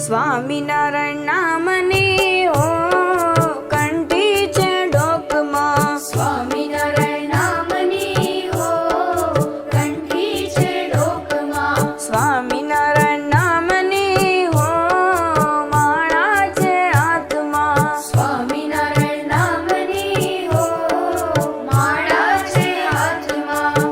સ્વામિનારાયણ નામની હો કંઠી છે ડોકમાં. સ્વામિનારાયણ નામની હો કંઠી છે ડોકમાં. સ્વામિનારાયણ નામની હો માળા છે હાથમાં. સ્વામિનારાયણ નામની હો માળા છે હાથમાં.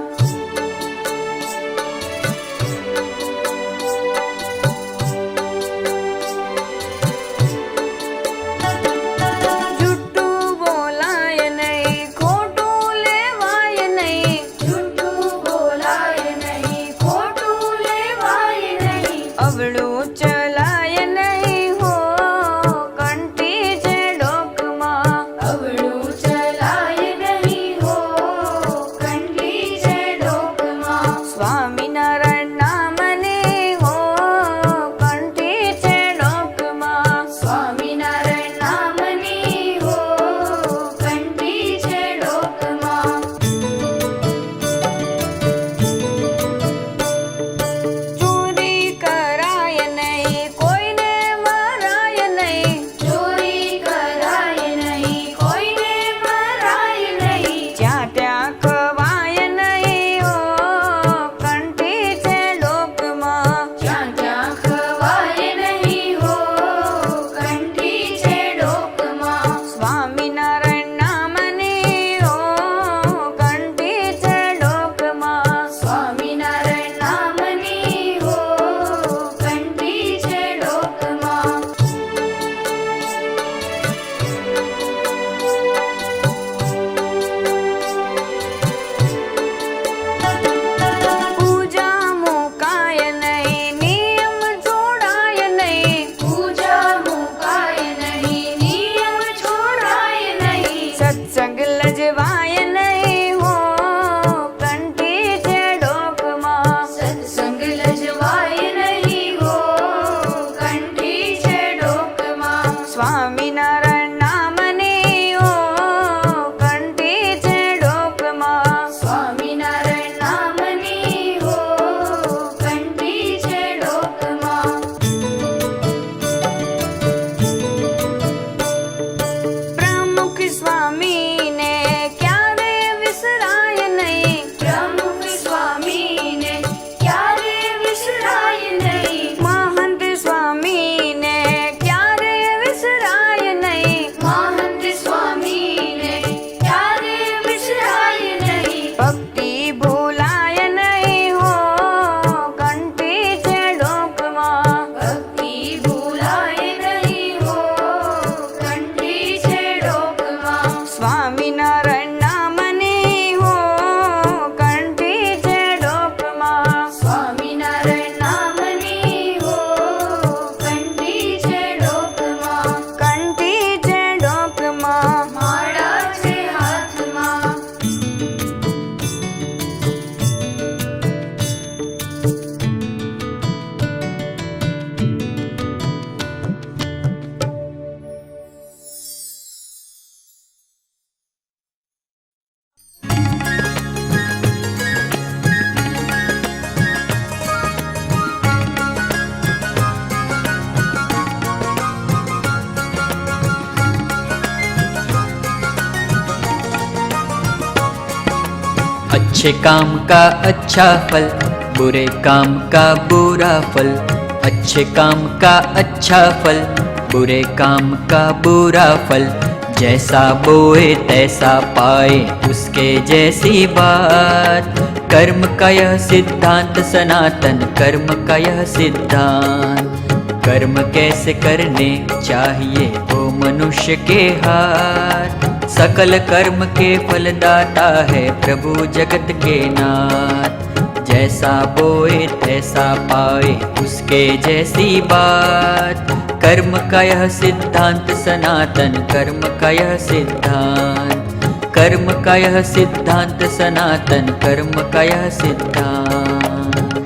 જુઠ્ઠું બોલાય નહીં, ખોટું લેવાય નહીં. જૂઠું બોલાય નહીં, ખોટું લેવાય નહીં. અવળું ચલાય નહીં હો કંઠી છે ડોકમાં. અવળું ચલાય નહીં હો કંઠી છે ડોકમાં. સ્વામિનારાયણ નામની હો કંઠી છે ડોકમાં. સ્વામિનારાયણ નામની હો કંઠી છે ડોકમાં. ચોરી કરાય નહીં, કોઈને મરાય નહીં. ચોરી કરાય નહીં, કોઈને મરાય નહીં. જ્યાં ત્યાં ખવાય નહીં હો કંઠી છે ડોકમાં. જ્યાં ત્યાં ખવાય નહીં હો કંઠી છે ડોકમાં. સ્વામિનારાયણ નામની હો કંઠી છે ડોકમાં. સ્વામિનારાયણ નામની હો કંઠી છે ડોકમાં. પૂજા મુકાય નહીં, નિયમ છોડાય નહીં. પૂજા મુકાય નહીં, નિયમ છોડાય નહીં. સત્સંગ લજવાય નહીં હો કંઠી છે ડોકમાં. સત્સંગ લજવાય નહીં હો કંઠી છે ડોકમાં. સ્વામિનારાયણ નામની હો કંઠી છે ડોકમાં. સ્વામિનારાયણ નામની હો કંઠી છે ડોકમાં. પ્રમુખ સ્વામીને ક્યારે વિસરાય નહીં. પ્રમુખ સ્વામીને ક્યારે વિસરાય નહીં. મહંત સ્વામીને ક્યારે વિસરાય નહીં. મહંત સ્વામીને ક્યારે વિસરાય નહીં. ભક્તિ ભૂલાય નહીં હો કંઠી છે ડોકમાં. ભક્તિ ભૂલાય નહીં હો કંઠી છે ડોકમાં. સ્વામિનારાયણ નામની હો કંઠી છે ડોકમાં. સ્વામિનારાયણ નામની હો કંઠી છે ડોકમાં. કંઠી છે ડોકમાં. માળા છે હાથમાં. अच्छे काम का अच्छा फल, बुरे काम का बुरा फल. अच्छे काम का अच्छा फल, बुरे काम का बुरा फल. जैसा बोए तैसा पाए, उसके जैसी बात. कर्म का यह सिद्धांत सनातन, कर्म का यह सिद्धांत. कर्म कैसे करने चाहिए वो मनुष्य के हाथ. सकल कर्म के फलदाता है प्रभु जगत के नाथ. जैसा बोए तैसा पाए, उसके जैसी बात. कर्म का यह सिद्धांत सनातन, कर्म का यह सिद्धांत. कर्म का यह सिद्धांत सनातन, कर्म का यह सिद्धांत.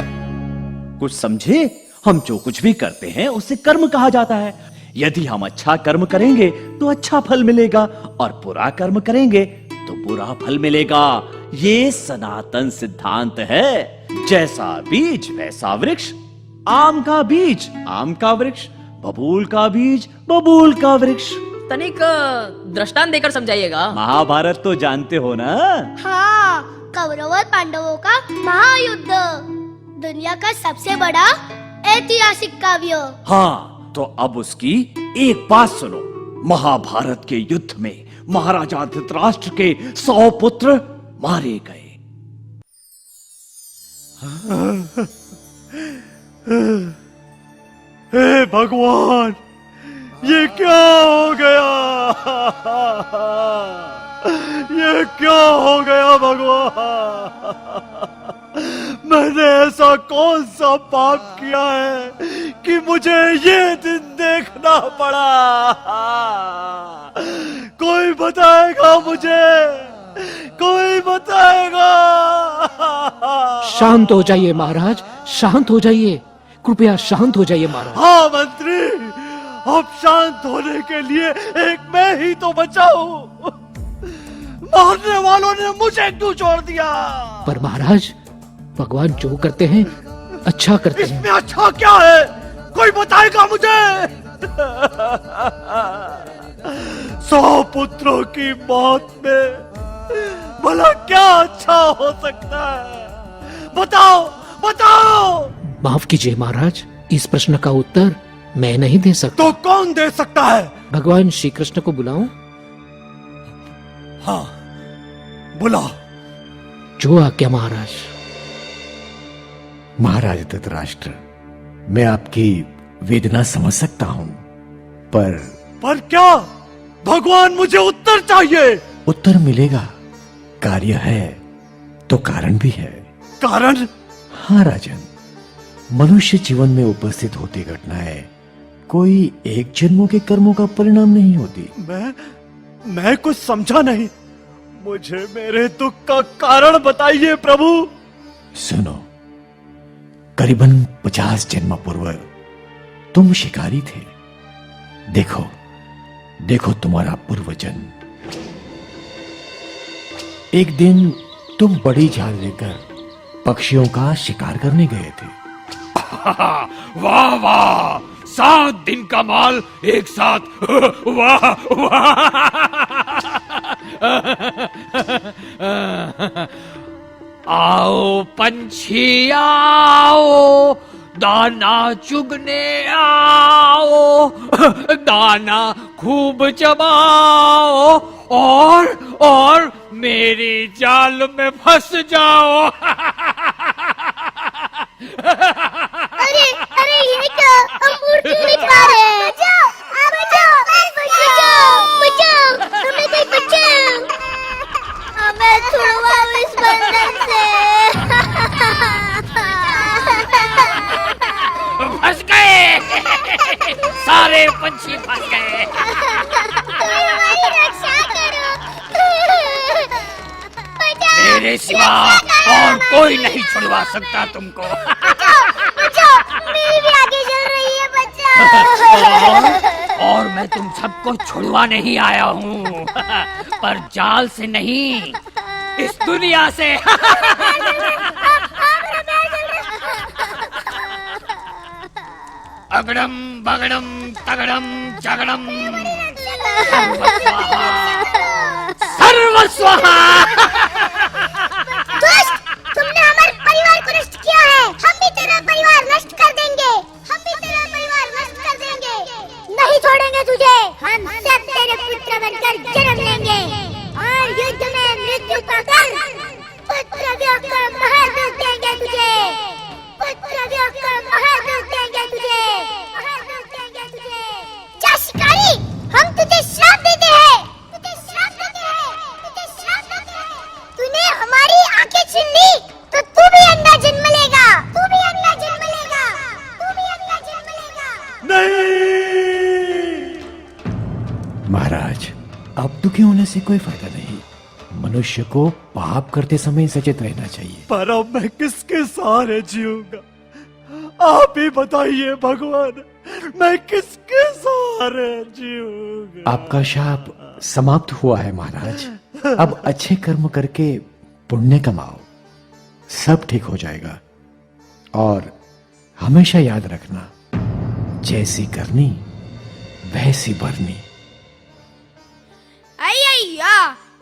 कुछ समझे? हम जो कुछ भी करते हैं उसे कर्म कहा जाता है. यदि हम अच्छा कर्म करेंगे तो अच्छा फल मिलेगा और बुरा कर्म करेंगे तो बुरा फल मिलेगा. ये सनातन सिद्धांत है. जैसा बीज वैसा वृक्ष. आम का बीज आम का वृक्ष, बबूल का बीज, बबूल का वृक्ष। तनिक दृष्टांत देकर समझाइएगा। महाभारत तो जानते हो ना? हाँ, कौरव और पांडवों का महायुद्ध, दुनिया का सबसे बड़ा ऐतिहासिक काव्य। हाँ, तो अब उसकी एक बात सुनो। महाभारत के युद्ध में महाराजा धृतराष्ट्र के 100 पुत्र मारे गए। हे भगवान, ये क्या हो गया? ये क्या हो गया भगवान? मैंने ऐसा कौन सा पाप किया है कि मुझे ये दिन देखना पड़ा? कोई बताएगा मुझे? कोई बताएगा? शांत हो जाइए महाराज, शांत हो जाइए, कृपया शांत हो जाइए महाराज। हाँ मंत्री, अब शांत होने के लिए एक मैं ही तो बचा हूँ। मारने वालों ने मुझे क्यों छोड़ दिया? पर महाराज, भगवान जो करते हैं अच्छा करते हैं। इसमें अच्छा क्या है? कोई बताएगा मुझे? 100 पुत्रों की मौत में भला क्या अच्छा हो सकता है? बताओ, बताओ। माफ कीजिए महाराज, इस प्रश्न का उत्तर मैं नहीं दे सकता। तो कौन दे सकता है? भगवान श्री कृष्ण को बुलाऊं? हाँ, बुलाओ। जो आज्ञा महाराज। महाराज धृतराष्ट्र, मैं आपकी वेदना समझ सकता हूं, पर क्या? भगवान, मुझे उत्तर चाहिए। उत्तर मिलेगा। कार्य है तो कारण भी है। कारण? हाँ राजन, मनुष्य जीवन में उपस्थित होती घटनाएं कोई एक जन्मों के कर्मों का परिणाम नहीं होती। मैं कुछ समझा नहीं। मुझे मेरे दुख का कारण बताइए प्रभु। सुनो, करीबन 50 जन्म पूर्व तुम शिकारी थे। देखो, देखो तुम्हारा पूर्व जन्म। एक दिन तुम बड़ी जाल लेकर पक्षियों का शिकार करने गए थे। वाह वाह, 7 दिन का माल एक साथ। वाह वाह। आओ पंछी आओ, दाना चुगने आओ, दाना खूब चबाओ और मेरी जाल में फंस जाओ। अरे अरे, ये क्या? अंगूर क्यों नहीं खा रहे? बचाओ, बचाओ, बचाओ, बचाओ, हमें कोई बचाओ, हमें छुड़वाओ इस बंधन से। फंस गए, सारे पंछी फंस गए। हमारी रक्षा करो, बचाओ, मेरे सिवा और कोई नहीं छुड़वा सकता तुमको। बचाओ, मेरी भी आगे चल रही है, बचाओ। और मैं तुम सबको छुड़वा नहीं आया हूँ, पर जाल से नहीं, इस दुनिया से। अगड़म बगड़म तगड़म जगड़म सर्वस्वाहा। दुष्ट, तुमने हमारे परिवार को नष्ट किया है। हम भी तेरा परिवार नष्ट कर देंगे, हम भी तेरा परिवार नष्ट कर देंगे। नहीं छोड़ेंगे तुझे, हम सब तेरे पुत्र बनकर जन्म लेंगे और युद्ध में मृत्यु पाकर पुत्र वियोग का महादुख देंगे तुझे, पुत्र वियोग का महादुख देंगे तुझे, महादुख देंगे तुझे। जा शिकारी, हम तुझे श्राप देते हैं, तुझे श्राप देते हैं, तुझे श्राप देते हैं। तूने हमारी आंखें छीन ली तो तू भी अंधा जन्म लेगा, तू भी अंधा जन्म लेगा, तू भी अंधा जन्म लेगा। नहीं। महाराज, अब दुखी होने से कोई फायदा नहीं। मनुष्य को पाप करते समय सचेत रहना चाहिए। पर अब मैं किसके सहारे जीऊंगा? आप ही बताइए भगवान, मैं किसके सहारे जीऊंगा? आपका शाप समाप्त हुआ है महाराज। अब अच्छे कर्म करके पुण्य कमाओ, सब ठीक हो जाएगा। और हमेशा याद रखना, जैसी करनी वैसी भरनी। अय्या,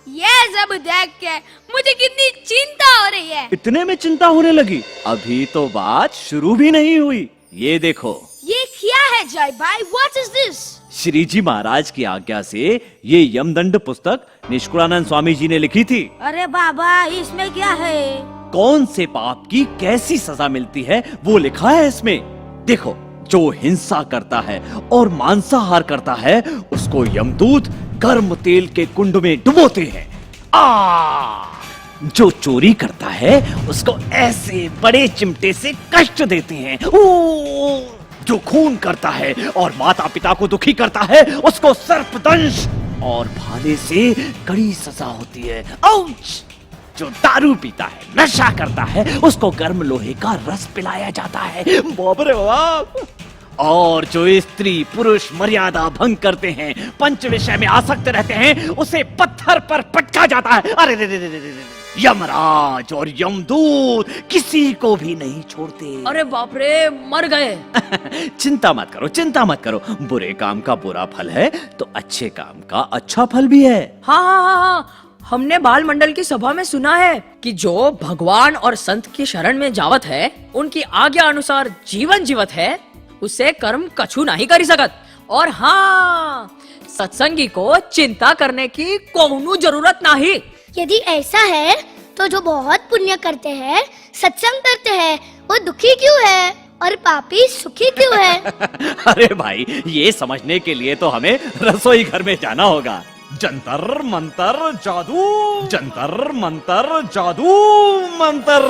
ये सब देख के मुझे कितनी चिंता हो रही है। इतने में चिंता होने लगी? अभी तो बात शुरू भी नहीं हुई। ये देखो, ये क्या है जय भाई? What is this? Shri ji महाराज की आज्ञा से ये यमदंड पुस्तक निष्कुलानंद स्वामी जी ने लिखी थी। अरे बाबा, इसमें क्या है? कौन से पाप की कैसी सजा मिलती है वो लिखा है इसमें। देखो, जो हिंसा करता है और मांसाहार करता है उसको यमदूत गर्म तेल के कुंड में डुबोते हैं। जो चोरी करता है उसको ऐसे बड़े चिमटे से कष्ट देते हैं। जो खून करता है और माता पिता को दुखी करता है उसको सर्पदंश और भाले से कड़ी सजा होती है। आउच! जो दारू पीता है, नशा करता है, उसको गर्म लोहे का रस पिलाया जाता है। बाप रे बाप! और जो स्त्री पुरुष मर्यादा भंग करते हैं, पंच विषय में आसक्त रहते हैं, उसे पत्थर पर पटका जाता है। अरे रे रे रे रे रे! यमराज और यमदूत किसी को भी नहीं छोड़ते। अरे बाप रे, मर गए। चिंता मत करो, चिंता मत करो। बुरे काम का बुरा फल है तो अच्छे काम का अच्छा फल भी है। हाँ हाँ हाँ हाँ, हमने बाल मंडल की सभा में सुना है कि जो भगवान और संत की शरण में जावत है, उनकी आज्ञा अनुसार जीवन जीवत है, उसे कर्म कछु नहीं करी सकत। और हाँ, सत्संगी को चिंता करने की कोई जरूरत नहीं। यदि ऐसा है तो जो बहुत पुण्य करते हैं, सत्संग करते हैं, वो दुखी क्यों है और पापी सुखी क्यों है? अरे भाई, ये समझने के लिए तो हमें रसोई घर में जाना होगा। जंतर मंतर जादू, जंतर मंतर जादू मंतर।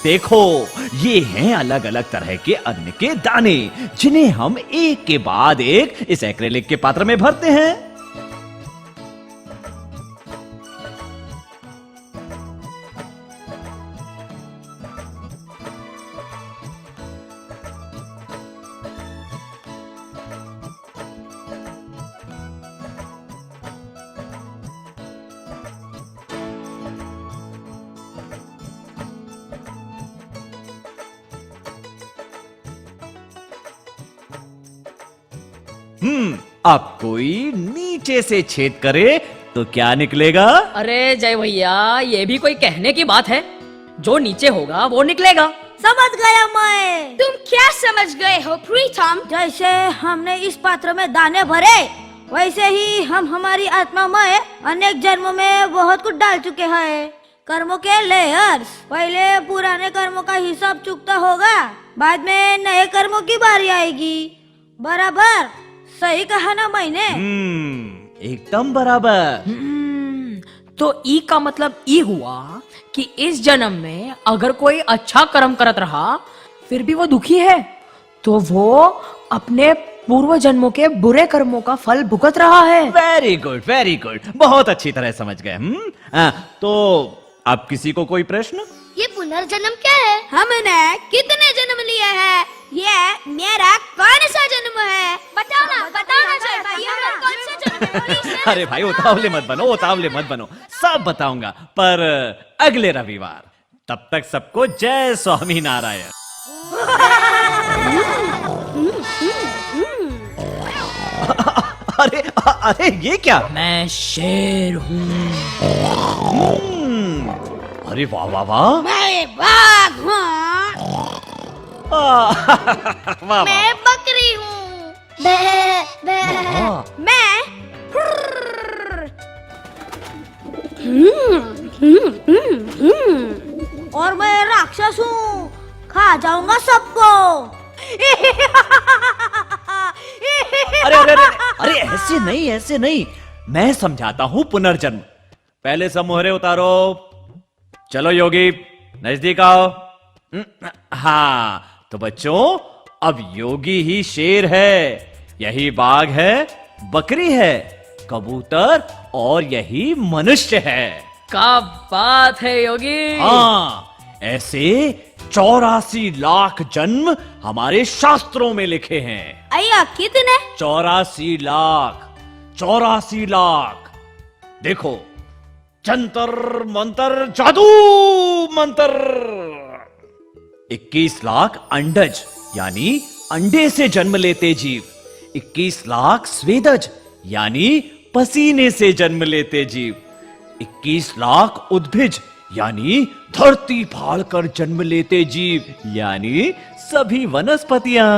देखो, ये हैं अलग अलग तरह के अन्न के दाने, जिन्हें हम एक के बाद एक इस एक्रेलिक के पात्र में भरते हैं। अब कोई नीचे से छेद करे तो क्या निकलेगा? अरे जय भैया, ये भी कोई कहने की बात है? जो नीचे होगा वो निकलेगा। समझ गया मैं। तुम क्या समझ गए हो प्रीतम? जैसे हमने इस पात्र में दाने भरे, वैसे ही हम हमारी आत्मा में अनेक जन्मों में बहुत कुछ डाल चुके हैं। कर्मों के लेयर्स। पहले पुराने कर्मों का हिसाब चुकता होगा, बाद में नए कर्मों की बारी आएगी। बराबर सही कहा ना मैंने? एकदम बराबर। तो ई का मतलब ई हुआ कि इस जन्म में अगर कोई अच्छा कर्म करत रहा फिर भी वो दुखी है, तो वो अपने पूर्व जन्मों के बुरे कर्मों का फल भुगत रहा है। वेरी गुड, वेरी गुड, बहुत अच्छी तरह समझ गए। तो अब किसी को कोई प्रश्न? ये पुनर्जन्म क्या है? हमने कितने जन्म लिए हैं? ये मेरा कौन सा जन्म है? बताओ ना जय भाई, ये मेरा कौन सा जन्म है? प्लीज। अरे भाई, उतावले मत बनो, उतावले मत बनो, सब बताऊंगा, पर अगले रविवार। तब तक सबको जय स्वामी नारायण। अरे अरे, ये क्या? मैं शेर हूँ। अरे वाह वाह वाह। मैं बाघ हूँ। वाह, मैं बकरी हूँ। मैं और मैं राक्षस हूँ, खा जाऊंगा सबको। अरे अरे अरे अरे, ऐसे नहीं, ऐसे नहीं, मैं समझाता हूँ पुनर्जन्म। पहले सब मोहरे उतारो। चलो योगी, नजदीक आओ। हाँ, तो बच्चों, अब योगी ही शेर है, यही बाघ है, बकरी है, कबूतर और यही मनुष्य है। क्या बात है योगी। हाँ, ऐसे 84 लाख जन्म हमारे शास्त्रों में लिखे हैं। अय्या, कितने? 84 लाख, 84 लाख। देखो, जंतर मंतर जादू मंतर। 21 लाख अंडज यानी अंडे से जन्म लेते जीव, 21 लाख स्वेदज यानी पसीने से जन्म लेते जीव, 21 लाख उद्भिज यानी धरती फाड़कर जन्म लेते जीव यानी सभी वनस्पतियां,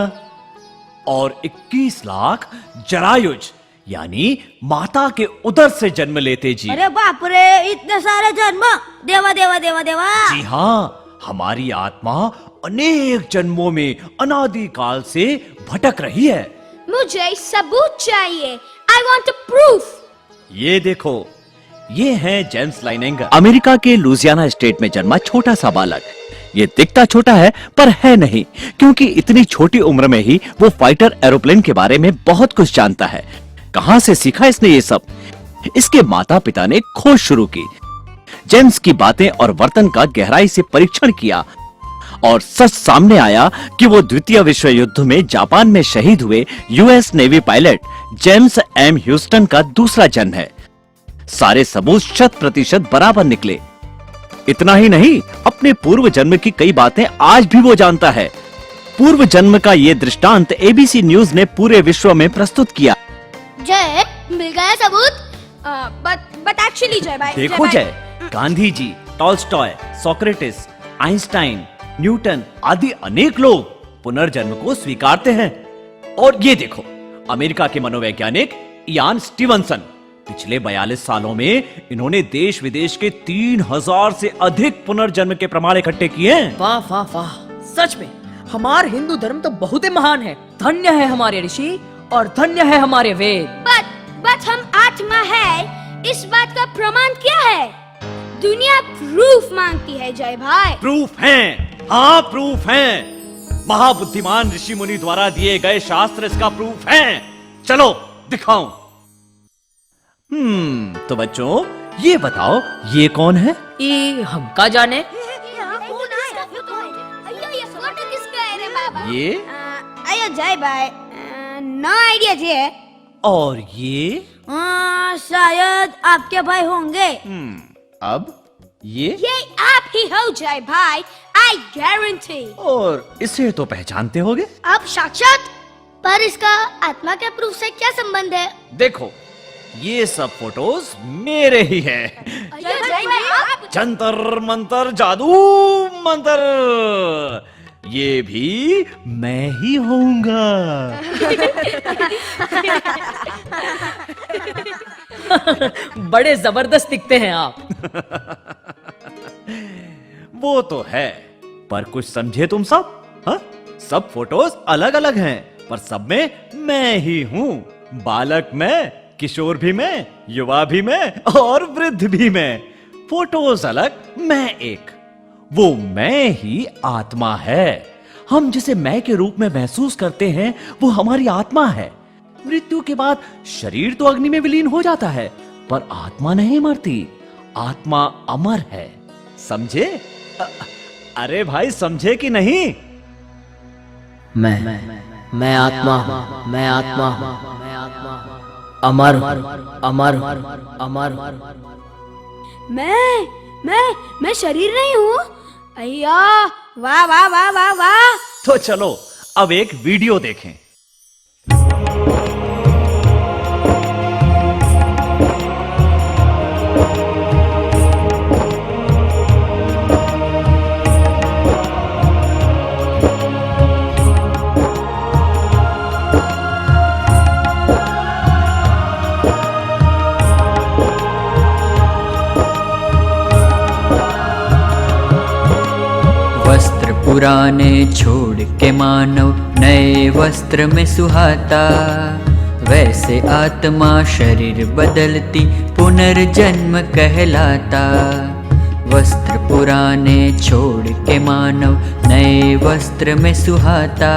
और 21 लाख जरायुज यानी माता के उदर से जन्म लेते जीव। अरे बाप रे, इतने सारे जन्म! देवा देवा देवा देवा! जी हाँ, हमारी आत्मा अनेक जन्मों में अनादि काल से भटक रही है। मुझे सबूत चाहिए। I want a proof. ये देखो, ये है जेम्स लाइनेंगर, अमेरिका के लुजियाना स्टेट में जन्मा छोटा सा बालक। ये दिखता छोटा है पर है नहीं, क्योंकि इतनी छोटी उम्र में ही वो फाइटर एरोप्लेन के बारे में बहुत कुछ जानता है। कहां से सीखा इसने ये सब? इसके माता पिता ने खोज शुरू की, जेम्स की बातें और वर्तन का गहराई से परीक्षण किया, और सच सामने आया कि वो द्वितीय विश्व युद्ध में जापान में शहीद हुए US navy pilot James M Houston का दूसरा जन्म है। सारे सबूत 100% बराबर निकले। इतना ही नहीं, अपने पूर्व जन्म की कई बातें आज भी वो जानता है। पूर्व जन्म का ये दृष्टांत एबीसी न्यूज ने पूरे विश्व में प्रस्तुत किया। जय, मिल गया सबूत? बट एक्चुअली जय भाई, देखो जय, Gandhi ji, Tolstoy, Socrates, Einstein, Newton आदि अनेक लोग पुनर्जन्म को स्वीकारते हैं। और ये देखो, अमेरिका के मनोवैज्ञानिक इयान स्टीवनसन, पिछले 42 सालों में इन्होंने देश विदेश के 3000 से अधिक पुनर्जन्म के प्रमाण इकट्ठे किए हैं। वाह वाह वाह, सच में हमारा हिंदू धर्म तो बहुत ही महान है। धन्य है हमारे ऋषि और धन्य है हमारे वेद। बट हम आत्मा है, इस बात का प्रमाण क्या है? दुनिया प्रूफ मांगती है जय भाई। प्रूफ हैं, हाँ प्रूफ हैं। महाबुद्धिमान ऋषि मुनि द्वारा दिए गए शास्त्र इसका प्रूफ हैं। चलो दिखाऊं। तो बच्चों ये बताओ, ये कौन है? ये हम का जाने। ये अयो जय भाई, नो आइडिया जी। और ये शायद आपके भाई होंगे। अब ये आप ही हो जय भाई, I guarantee। और इसे तो पहचानते होगे। आप साक्षात, पर इसका आत्मा के प्रूफ से क्या संबंध है? देखो, ये सब फोटोज मेरे ही हैं। जय भाई, आप जंतर मंतर जादू मंतर, ये भी मैं ही होऊंगा। बड़े जबरदस्त दिखते हैं आप। वो तो है, पर कुछ समझे तुम सब? हाँ? सब फोटोज अलग अलग हैं, पर सब में मैं ही हूँ। बालक मैं, किशोर भी मैं, युवा भी मैं और वृद्ध भी मैं। फोटोज अलग, मैं एक। वो मैं ही आत्मा है। हम जिसे मैं के रूप में महसूस करते हैं वो हमारी आत्मा है। मृत्यु के बाद शरीर तो अग्नि में विलीन हो जाता है, पर आत्मा नहीं मरती। आत्मा अमर है, समझे? अरे भाई, समझे कि नहीं? मैं आत्मा, मैं आत्मा, अमर अमर अमर। मैं शरीर नहीं हूँ। अय्या, वाह वाह वाह वाह वाह। तो चलो अब एक वीडियो देखें। वस्त्र पुराने छोड़ के मानव नए वस्त्र में सुहाता, वैसे आत्मा शरीर बदलती पुनर्जन्म कहलाता। वस्त्र पुराने छोड़ के मानव नए वस्त्र में सुहाता,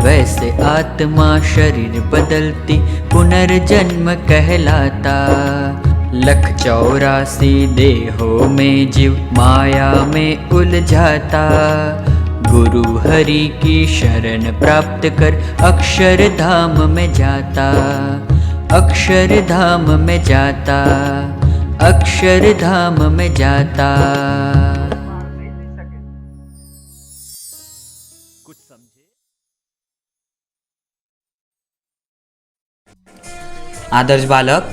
वैसे आत्मा शरीर बदलती पुनर्जन्म कहलाता। 184 देहों में जीव माया में उलझाता, गुरु हरि की शरण प्राप्त कर अक्षरधाम में जाता, अक्षरधाम में जाता, अक्षरधाम में जाता। आदर्श बालक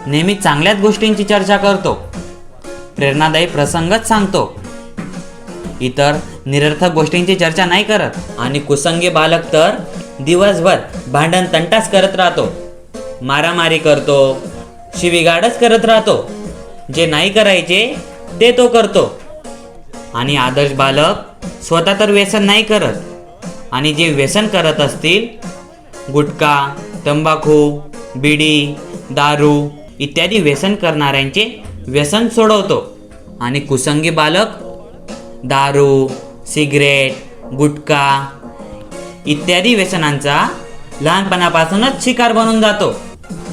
नेहमी चांगल्याच गोष्टींची चर्चा करतो, प्रेरणादायी प्रसंगच सांगतो, इतर निरर्थक गोष्टींची चर्चा नाही करत. आणि कुसंगी बालक तर दिवसभर भांडण तंटाच करत राहतो, मारामारी करतो, शिवीगाळच करत राहतो. जे नाही करायचे ते तो करतो. आणि आदर्श बालक स्वतः तर व्यसन नाही करत, आणि जे व्यसन करत असतील, गुटखा, तंबाखू, बिडी, दारू इत्यादी व्यसन करणाऱ्यांचे व्यसन सोडवतो. आणि कुसंगी बालक दारू, सिगरेट, गुटखा इत्यादी व्यसनांचा लहानपणापासूनच शिकार बनून जातो.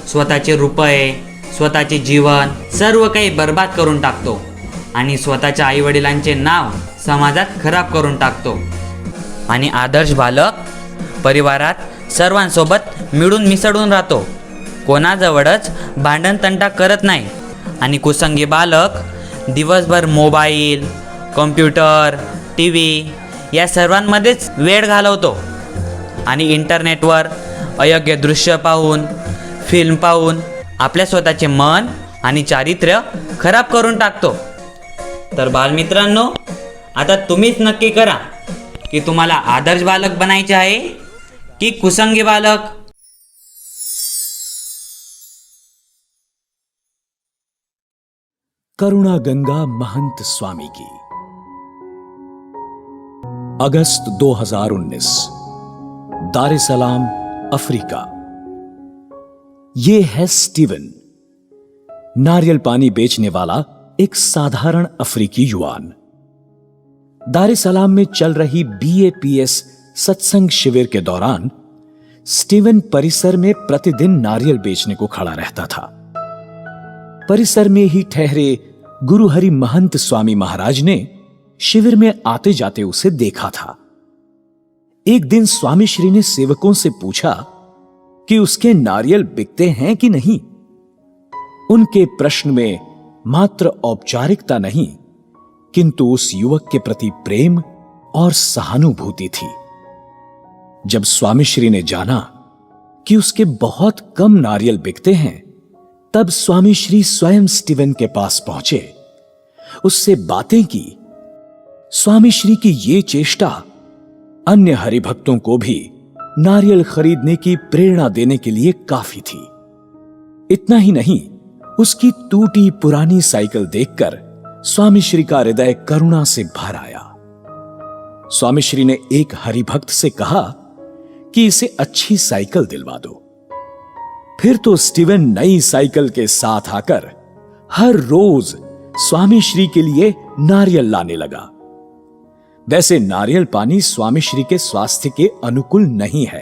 स्वतःचे रुपये, स्वतःचे जीवन सर्व काही बर्बाद करून टाकतो आणि स्वतःच्या आईवडिलांचे नाव समाजात खराब करून टाकतो. आणि आदर्श बालक परिवारात सर्वांसोबत मिळून मिसळून राहतो, कोणाजवळच भांडण तंटा करत नाही. आणि कुसंगी बालक दिवसभर मोबाईल, कॉम्प्युटर, टी व्ही या सर्वांमध्येच वेळ घालवतो आणि इंटरनेटवर अयोग्य दृश्य पाहून, फिल्म पाहून आपल्या स्वतःचे मन आणि चारित्र्य खराब करून टाकतो. तर बालमित्रांनो, आता तुम्हीच नक्की करा की तुम्हाला आदर्श बालक बनायचे आहे की कुसंगी बालक. करुणा गंगा महंत स्वामी की। अगस्त 2019, दार सलाम, अफ्रीका। ये है स्टीवन, नारियल पानी बेचने वाला एक साधारण अफ्रीकी युवान। दार सलाम में चल रही BAPS सत्संग शिविर के दौरान स्टीवन परिसर में प्रतिदिन नारियल बेचने को खड़ा रहता था। परिसर में ही ठहरे गुरु हरि महंत स्वामी महाराज ने शिविर में आते जाते उसे देखा था। एक दिन स्वामी श्री ने सेवकों से पूछा कि उसके नारियल बिकते हैं कि नहीं। उनके प्रश्न में मात्र औपचारिकता नहीं, किंतु उस युवक के प्रति प्रेम और सहानुभूति थी। जब स्वामी श्री ने जाना कि उसके बहुत कम नारियल बिकते हैं, तब स्वामी श्री स्वयं स्टीवन के पास पहुंचे, उससे बातें की। स्वामी श्री की ये चेष्टा अन्य हरिभक्तों को भी नारियल खरीदने की प्रेरणा देने के लिए काफी थी। इतना ही नहीं, उसकी टूटी पुरानी साइकिल देखकर स्वामी श्री का हृदय करुणा से भर आया। स्वामी श्री ने एक हरिभक्त से कहा कि इसे अच्छी साइकिल दिलवा दो। फिर तो स्टीवन नई साइकिल के साथ आकर हर रोज स्वामी श्री के लिए नारियल लाने लगा। वैसे नारियल पानी स्वामी श्री के स्वास्थ्य के अनुकूल नहीं है,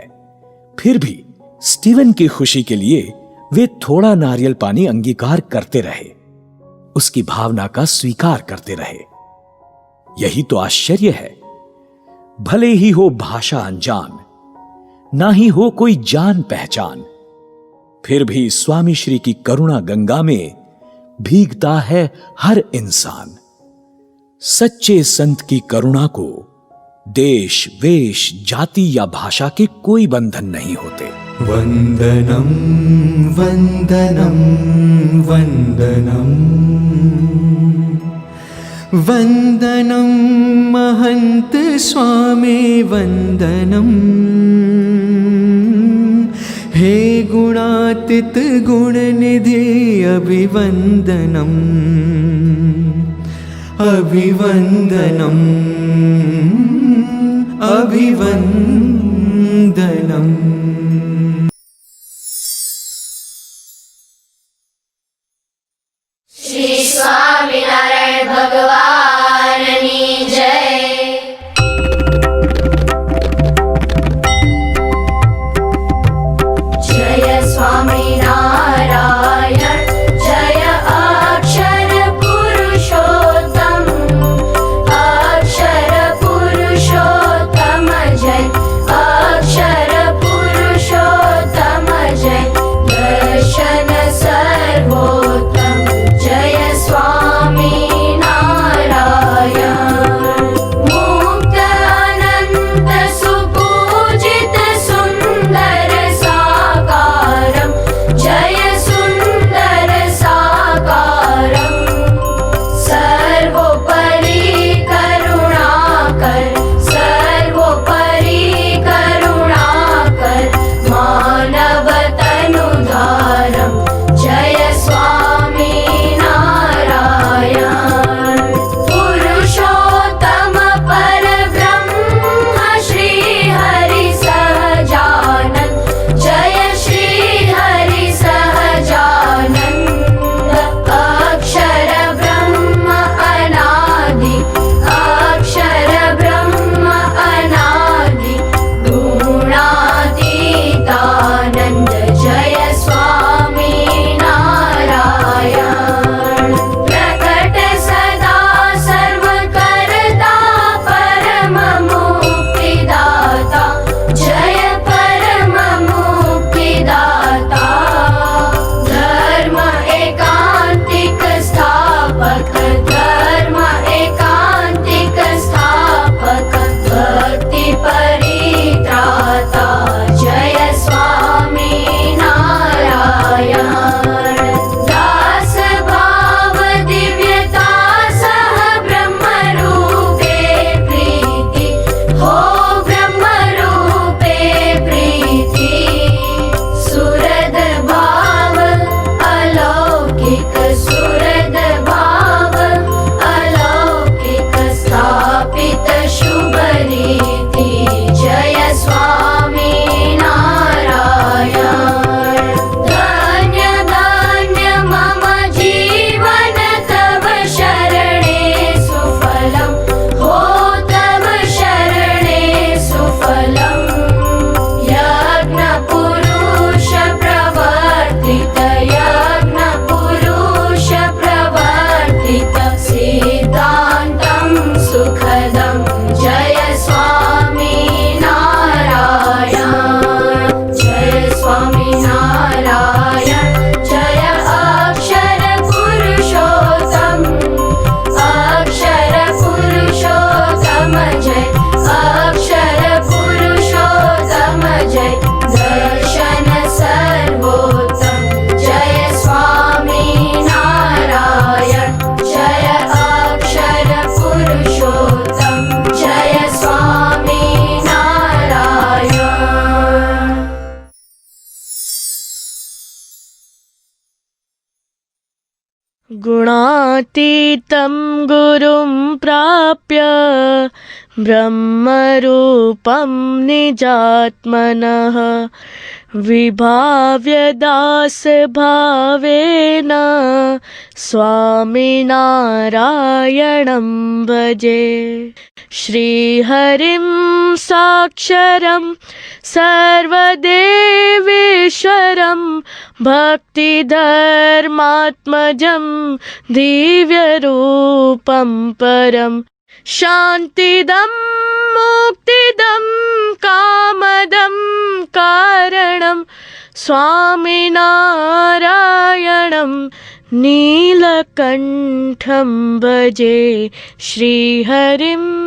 फिर भी स्टीवन की खुशी के लिए वे थोड़ा नारियल पानी अंगीकार करते रहे, उसकी भावना का स्वीकार करते रहे। यही तो आश्चर्य है। भले ही हो भाषा अनजान, ना ही हो कोई जान पहचान, फिर भी स्वामी श्री की करुणा गंगा में भीगता है हर इंसान। सच्चे संत की करुणा को देश, वेश, जाति या भाषा के कोई बंधन नहीं होते। वंदनम वंदनम वंदनम वंदनम महंत स्वामी वंदनम। हे गुणातीत गुणनिधि अभिवंदनम अभिवंदनम अभिवंदनम। श्री स्वामीनारायण भगवान की जय। जय स्वामीनारायण, जय अक्षर पुरुषोत्तम, अक्षर पुरुषोत्तम जय गुणातीतं गुरुं प्राप्य ब्रह्मरूपं निजात्मनः विभाव्य दासभावेन स्वामिनारायणं भजे। श्रीहरिं साक्षरं सर्वदेवेश्वरं भक्तिधर्मात्मजं दिव्यरूपं परं शान्तिदं मुक्तिदं कामदं कारणं स्वामिनारायणं नीलकण्ठं भजे। श्रीहरिं